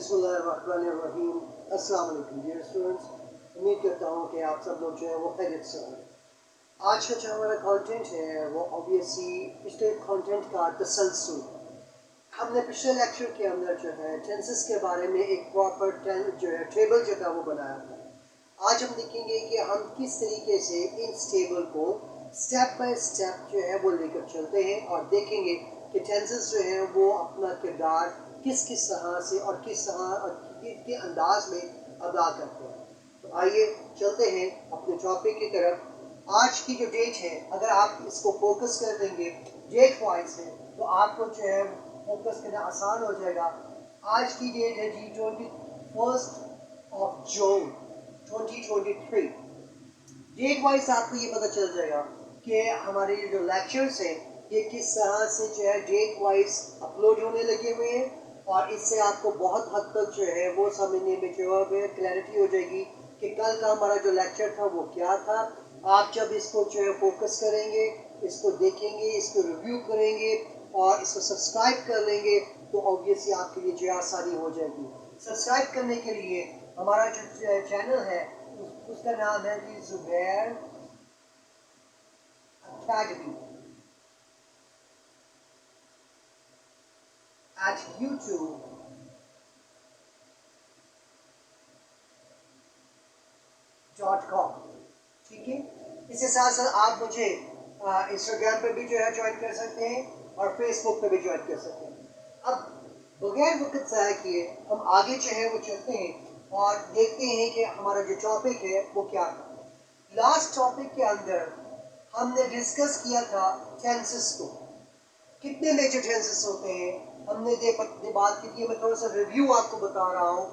बिस्मिल्लाहिर्रहमानिर्रहीम। अस्सलाम वालेकुम डियर स्टूडेंट्स, उम्मीद करता हूँ कि आप सब लोग जो है वो खैरियत से होंगे। आज का जो हमारा कंटेंट है वो ऑब्वियसली पिछले कंटेंट का तसलसल। हमने पिछले लेक्चर के अंदर जो है टेंसेस के बारे में एक प्रॉपर जो है टेबल जो था वो बनाया था। आज हम देखेंगे कि हम किस तरीके से इस टेबल को स्टेप बाय स्टेप जो है वो लेकर चलते हैं और देखेंगे कि टेंसेस जो है वो अपना किरदार किस किस तरह से और किस तरह और के अंदाज में अदा करते हैं। तो आइए चलते हैं अपने टॉपिक की तरफ। आज की जो डेट है, अगर आप इसको फोकस कर देंगे डेट वाइज है तो आपको जो है फोकस करना आसान हो जाएगा। आज की डेट है जी 21 जून 2023। डेट वाइज आपको ये पता चल जाएगा कि हमारे जो लेक्चर्स हैं ये किस तरह से जो है डेट वाइज अपलोड होने लगे हुए हैं और इससे आपको बहुत हद तक जो है वो समझने में जो है क्लैरिटी हो जाएगी कि कल का हमारा जो लेक्चर था वो क्या था। आप जब इसको जो है फोकस करेंगे, इसको देखेंगे, इसको रिव्यू करेंगे और इसको सब्सक्राइब कर लेंगे तो ऑब्वियसली आपके लिए जो आसानी हो जाएगी। सब्सक्राइब करने के लिए हमारा जो चैनल है उसका नाम है जी ज़ुबैर अकेडमी at YouTube। ठीक है, इसके साथ साथ आप मुझे इंस्टाग्राम पे भी जो है ज्वाइन कर सकते हैं और फेसबुक पे भी ज्वाइन कर सकते हैं। अब बगैर वक्त ज़ाया किए हम आगे जो है वो चलते हैं और देखते हैं कि हमारा जो टॉपिक है वो क्या था। लास्ट टॉपिक के अंदर हमने डिस्कस किया था टेंसेस को, कितने मेजर टेंसेस होते हैं हमने बात की थी। मैं थोड़ा सा रिव्यू आपको बता रहा हूँ।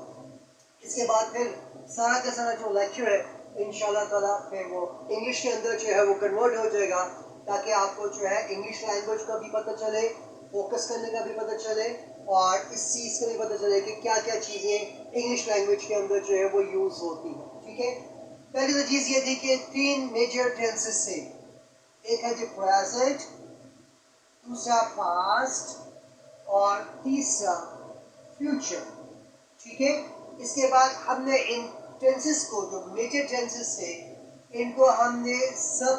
इसके बाद फिर सारा का सारा जो लेक्चर है इंशाल्लाह ताला फिर वो इंग्लिश के अंदर जो है वो कन्वर्ट हो जाएगा, ताकि आपको जो है इंग्लिश लैंग्वेज का भी पता चले, फोकस करने का भी पता चले और इस चीज़ का भी पता चले कि क्या क्या चीज़ें इंग्लिश लैंग्वेज के अंदर जो है वो यूज़ होती है। ठीक है, पहली तो चीज़ ये थी कि 3 मेजर टेंसेस से, एक है जो प्रेजेंट, दूसरा पास्ट और तीसरा फ्यूचर। ठीक है, इसके बाद हमने इन टेंसेस को, जो मेजर टेंसेस थे, इनको हमने सब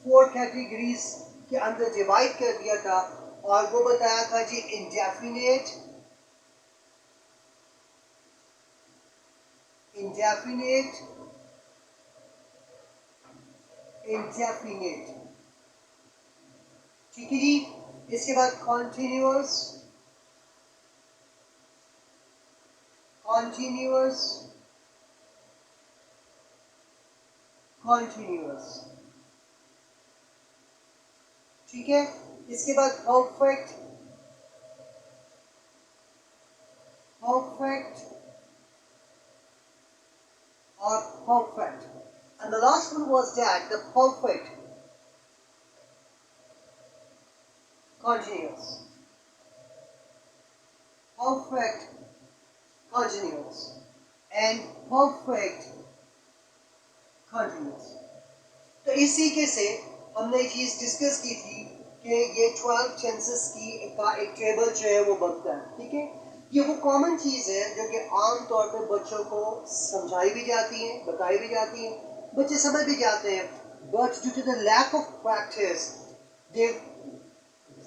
4 कैटेगरीज के अंदर डिवाइड कर दिया था और वो बताया था जी इंडेफिनिट, इंडेफिनिट, इंडेफिनिट। ठीक है जी, इसके बाद कॉन्टिन्यूअस, कॉन्टिन्यूअस, कॉन्टिन्यूअस। ठीक है, इसके बाद परफेक्ट, परफेक्ट और perfect, and the last one was that the perfect continuous, perfect continuous and perfect continuous। तो इस तरीके से हमने एक चीज़ डिस्कस की थी कि ये 12 टेंसेस का एक टेबल जो है वो बनता है। ठीक है, ये वो कॉमन चीज़ है जो कि आम तौर पर बच्चों को समझाई भी जाती है, बताई भी जाती है, बच्चे समझ भी जाते हैं, but due to the lack of practice they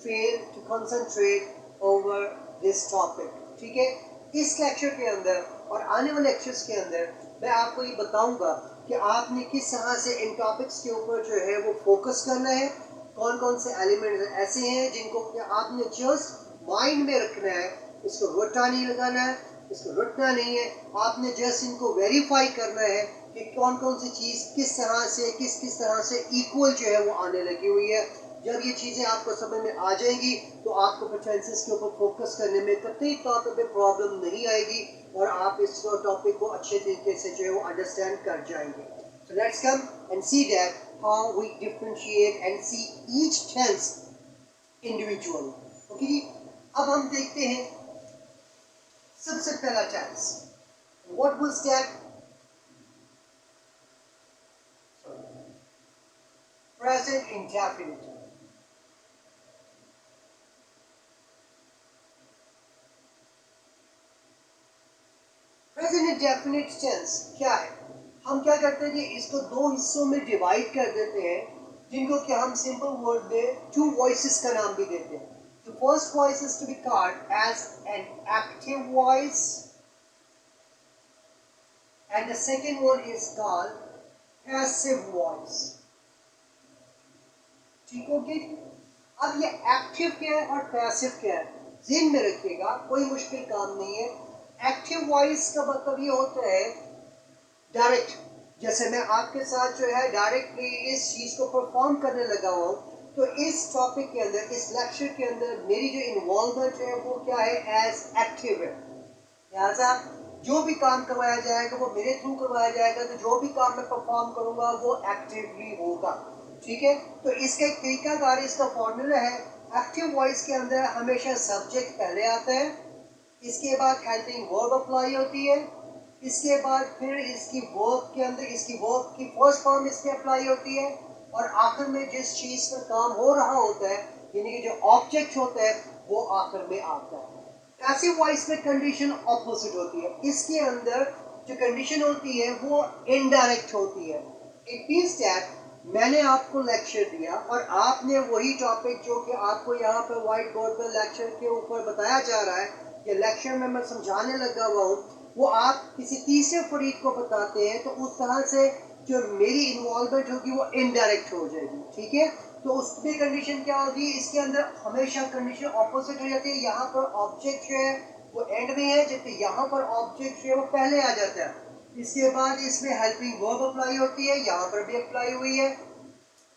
fail to concentrate over this topic. ठीक है, इस लेक्चर के अंदर और आने वाले लेक्चर्स के अंदर मैं आपको ये बताऊंगा कि आपने किस तरह से इन टॉपिक्स के ऊपर जो है वो फोकस करना है, कौन कौन से एलिमेंट्स ऐसे हैं जिनको आपने जस्ट माइंड में रखना है, इसको रट्टा नहीं लगाना है, इसको रटना नहीं है, आपने जस्ट इनको वेरीफाई करना है कि कौन कौन सी चीज़ किस तरह से इक्वल जो है वो आने लगी हुई है। जब ये चीज़ें आपको समझ में आ जाएंगी तो आपको टेंसेस के ऊपर फोकस करने में कतई तौर पे प्रॉब्लम नहीं आएगी और आप इस टॉपिक को अच्छे तरीके से जो है वो अंडरस्टैंड कर जाएंगे। So let's come and see that how we differentiate and see each tense individually. Okay जी, अब हम देखते हैं सबसे पहला tense. What was that? Present indefinite. Present indefinite tense क्या है? हम क्या करते हैं कि इसको दो हिस्सों में डिवाइड कर देते हैं, जिनको कि हम सिंपल वर्ड में टू वॉइसेस का नाम भी देते हैं. The first voice is to be called as an active voice and the second one is called passive voice. ठीक हो गया? अब ये एक्टिव क्या है और पैसिव क्या है ध्यान में रखिएगा, कोई मुश्किल काम नहीं है. एक्टिव वॉइस का मतलब ये होता है डायरेक्ट, जैसे मैं आपके साथ जो है डायरेक्टली इस चीज को परफॉर्म करने लगा हूँ, तो इस टॉपिक के अंदर, इस लेक्चर के अंदर मेरी जो इन्वॉल्वमेंट है वो क्या है, एज एक्टिव है. लिहाजा जो भी काम करवाया जाएगा वो मेरे थ्रू करवाया जाएगा, तो जो भी काम मैं परफॉर्म करूंगा वो एक्टिवली होगा. ठीक है, तो इसका एक तरीकाकार, इसका फॉर्मूला है. एक्टिव वॉइस के अंदर हमेशा सब्जेक्ट पहले आता है, इसके बाद हेल्पिंग वर्ब अप्लाई होती है, इसके बाद फिर इसकी वर्ब के अंदर इसकी वर्ब की फर्स्ट फॉर्म इसमें अप्लाई होती है, और आखिर में जिस चीज पर काम हो रहा होता है यानी कि जो ऑब्जेक्ट होता है वो आखिर में आता है. पैसिव वॉइस में कंडीशन ऑपोजिट होती है, इसके अंदर जो कंडीशन होती है वो इनडायरेक्ट होती है. इट मींस दैट मैंने आपको लेक्चर दिया और आपने वही टॉपिक जो कि आपको यहाँ पर व्हाइट बोर्ड पर लेक्चर के ऊपर बताया जा रहा है, ये लेक्चर में मैं समझाने लगा हुआ हूँ, वो आप किसी तीसरे फरीक को बताते हैं, तो उस तरह से जो मेरी इन्वॉल्वमेंट होगी वो इनडायरेक्ट हो जाएगी. ठीक है, तो उसकी कंडीशन क्या होगी, इसके अंदर हमेशा कंडीशन ऑपोजिट हो जाती है. यहाँ पर ऑब्जेक्ट जो है वो एंड में है, जबकि यहाँ पर ऑब्जेक्ट जो है वो पहले आ जाता है. इसके बाद इसमें हेल्पिंग वर्ब अप्लाई होती है, यहाँ पर भी अप्लाई हुई है,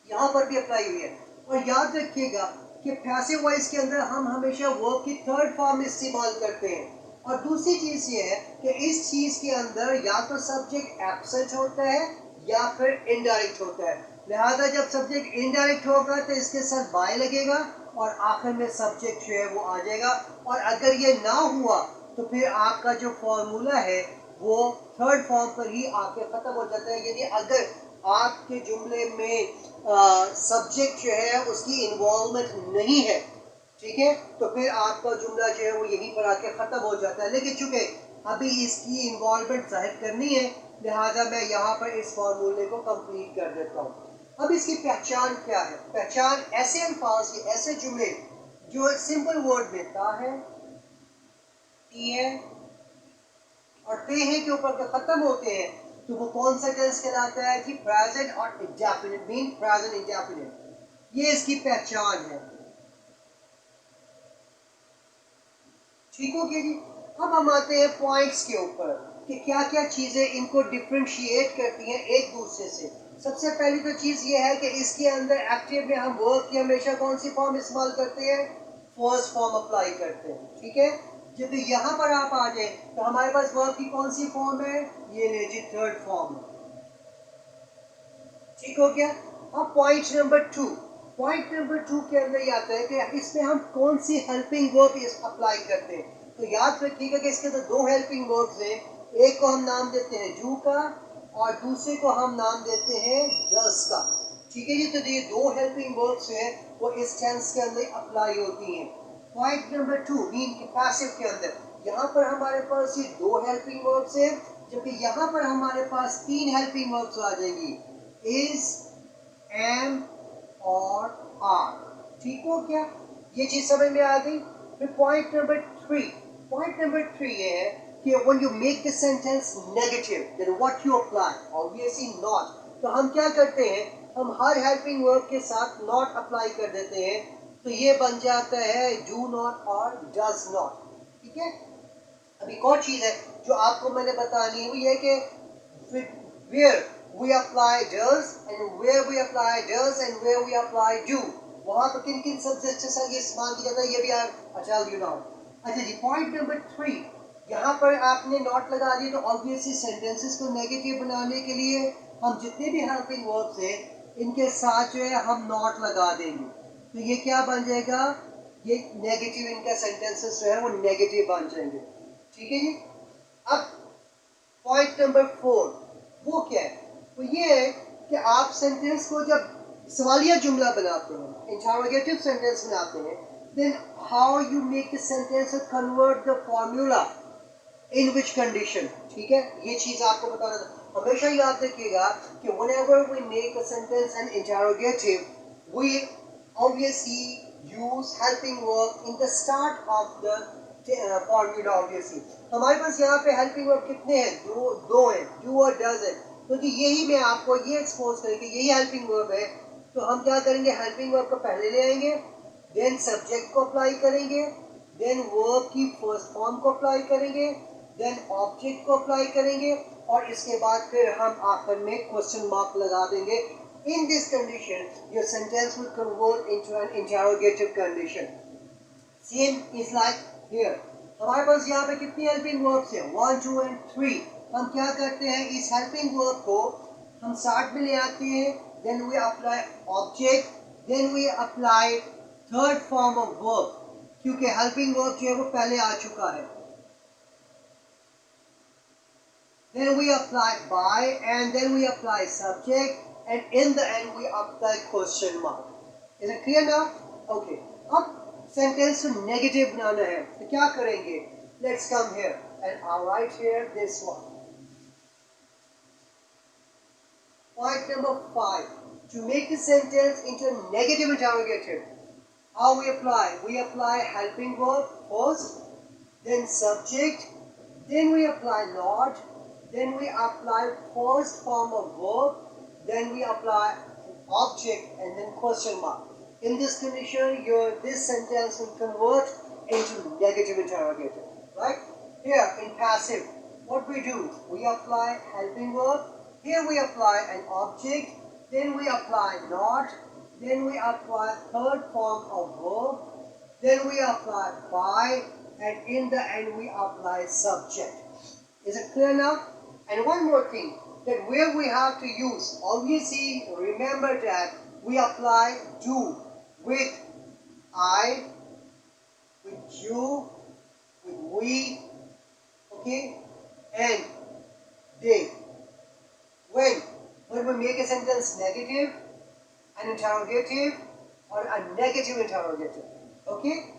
यहाँ पर भी अप्लाई हुई है. और याद रखिएगा कि पैसिव वॉइस के अंदर हम हमेशा वर्ब की थर्ड फॉर्म इस्तेमाल करते हैं. और दूसरी चीज ये है कि इस चीज के अंदर या तो सब्जेक्ट एब्सेंट होता है या फिर इनडायरेक्ट होता है. लिहाजा जब सब्जेक्ट इनडायरेक्ट होगा तो इसके साथ बाय लगेगा और आखिर में सब्जेक्ट जो है वो आ जाएगा. और अगर ये ना हुआ तो फिर आपका जो फॉर्मूला है वो थर्ड फॉर्म पर ही आके खत्म हो जाता है. यानी अगर आपके जुमले में सब्जेक्ट जो है उसकी इन्वॉल्वमेंट नहीं है, ठीक है, तो फिर आपका जुमला जो है वो यहीं पर आके खत्म हो जाता है. लेकिन चूंकि अभी इसकी इन्वॉल्वमेंट जाहिर करनी है, लिहाजा मैं यहाँ पर इस फॉर्मूले को कंप्लीट कर देता हूँ. अब इसकी पहचान क्या है? पहचान ऐसे अल्फाज के, ऐसे जुमले जो सिंपल वर्ड में ता है, टी है और पे है के ऊपर के खत्म होते हैं, तो वो कौन सा टेंस कहलाता है कि प्रेजेंट और इंडेफिनिट, मीन प्रेजेंट इंडेफिनिट. ये इसकी पहचान है. ठीक हो गया जी. अब हम आते हैं पॉइंट्स के ऊपर कि क्या क्या चीजें इनको डिफरेंशिएट करती हैं एक दूसरे से. सबसे पहली तो चीज ये है कि इसके अंदर एक्टिव में हम वर्ब की हमेशा कौन सी फॉर्म इस्तेमाल करते हैं, फर्स्ट फॉर्म अप्लाई करते हैं. ठीक है, जब यहाँ पर आप आ जाए तो हमारे पास वर्ब की कौन सी फॉर्म है, ये ले जी थर्ड फॉर्म. ठीक हो गया. अब पॉइंट नंबर 2, पॉइंट नंबर 2 के अंदर ये आता है कि इसमें हम कौन सी हेल्पिंग वर्ब अप्लाई करते हैं. तो याद रखिएगा कि इसके अंदर दो हेल्पिंग वर्ब्स हैं, एक को हम नाम देते हैं डू का और दूसरे को हम नाम देते हैं डस का. ठीक है जी, तो ये दो हेल्पिंग वर्ब्स हैं वो इस टेंस के अंदर अप्लाई होती हैं. पॉइंट नंबर 2 मीन के पैसिव के अंदर यहाँ पर हमारे पास ये दो हेल्पिंग वर्ब्स हैं, जबकि यहाँ पर हमारे पास तीन हेल्पिंग वर्ब्स आ जाएंगी, इज, एम और आर. ठीक हो क्या, ये चीज समझ में आ गई. फिर पॉइंट नंबर 3, पॉइंट नंबर 3 ये है कि when you make the sentence negative then what you apply, obviously not. तो हम क्या करते हैं, हम हर हेल्पिंग वर्ब के साथ नॉट अप्लाई कर देते हैं, तो ये बन जाता है डू नॉट और डज नॉट. ठीक है. अब एक और चीज है जो आपको मैंने बतानी है, वो ये कि where we apply does and where we apply does and where we apply do, वहां पर किन किन सब्जेक्ट के साथ ये इस्तेमाल किया जाता है, ये भी अच्छा यू नो. अच्छा जी, पॉइंट नंबर 3, यहाँ पर आपने नॉट लगा दिया, तो ऑब्वियसली सेंटेंसेस को नेगेटिव बनाने के लिए हम जितने भी हेल्पिंग वर्ब्स हैं इनके साथ जो है हम नॉट लगा देंगे, तो ये क्या बन जाएगा, ये नेगेटिव, इनका सेंटेंसेस जो है वो नेगेटिव बन जाएंगे. ठीक है जी. अब पॉइंट नंबर 4 वो क्या है, वो ये है कि आप सेंटेंस को जब सवालिया जुमला बनाते हैं, इंटरोगेटिव सेंटेंस बनाते हैं, then how you make the sentence and convert the formula. In which condition, ठीक है, ये चीज आपको बताना था। हमेशा याद रखिएगा कि whenever we make a sentence and interrogative, we obviously use helping verb in the start of the formula obviously। हमारे पास यहाँ पे helping verb कितने हैं? दो हैं, do और does है। तो यही मैं आपको ये एक्सपोज करेंगे, यही helping verb है। तो हम क्या करेंगे, helping verb को पहले ले आएंगे, देन सब्जेक्ट को अप्लाई करेंगे, देन वर्ब की फर्स्ट फॉर्म को अप्लाई करेंगे, देन ऑब्जेक्ट को अप्लाई करेंगे, और इसके बाद फिर हम आखिर में क्वेश्चन मार्क लगा देंगे। In this condition your sentence will convert into an interrogative condition. Same is like here. हमारे पास यहाँ पे कितनी हेल्पिंग वर्ब्स हैं? 1 2 एंड 3। हम क्या करते हैं, इस हेल्पिंग वर्ब को हम स्टार्ट में ले आते हैं, then we apply object, then we apply third form of verb, क्योंकि हेल्पिंग वर्ब जो है वो पहले आ चुका है। Then we apply by, and then we apply subject, and in the end we apply question mark. Is it clear now? Okay. अब sentence को negative बनाना है, तो क्या करेंगे? Let's come here and I'll write here this one. Point number 5. To make the sentence into a negative interrogative, how we apply? We apply helping verb first, then subject, then we apply not, then we apply first form of verb, then we apply object, and then question mark. In this condition, this sentence will convert into negative interrogative. Right? Here in passive, what we do? We apply helping verb. Here we apply an object, then we apply not, then we apply third form of verb, then we apply by, and in the end we apply subject. Is it clear now? And one more thing, that where we have to use, obviously remember that we apply do with I, with you, with we, okay, and they. When we make a sentence negative, an interrogative, or a negative interrogative, okay,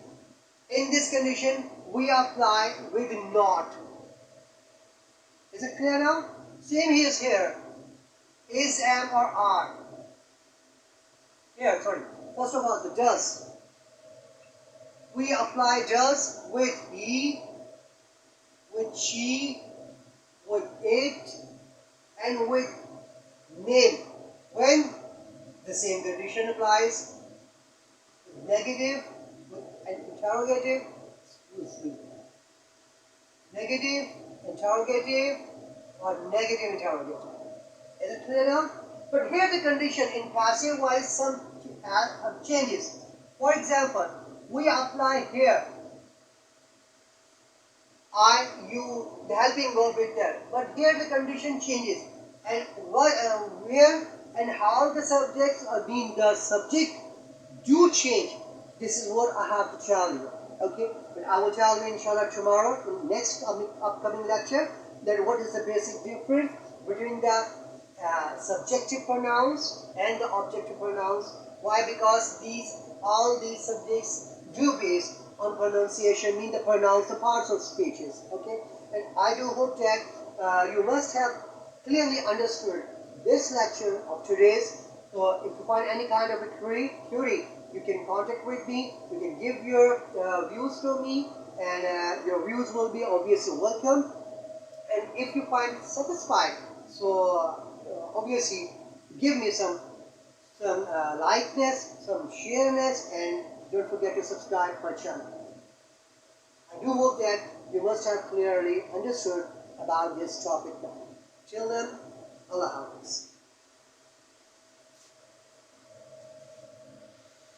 in this condition we apply with not. Is it clear now? Same is here. Is, am, or are. Here, sorry. First of all, the does. We apply does with he, with she, with it, and with name. When the same condition applies, with negative, with an interrogative, negative, interrogative, or negative interrogative. Is it clear now? But here the condition in passive voice some changes. For example, we apply here I, you, the helping verb with that. But here the condition changes. And where and how the subjects are being the subject do change. This is what I have to tell you. Okay, but I will tell you inshallah tomorrow in next upcoming lecture that what is the basic difference between the subjective pronouns and the objective pronouns. Why? Because all these subjects do base on pronunciation, mean the pronouns, the parts of speeches. Okay, and I do hope that you must have clearly understood this lecture of today's. So if you find any kind of a query, you can contact with me, you can give your views to me, and your views will be obviously welcome. And if you find satisfied, so obviously give me some likeness, some shareness, and don't forget to subscribe my channel. I do hope that you must have clearly understood about this topic now. Till then, Allah Hafiz.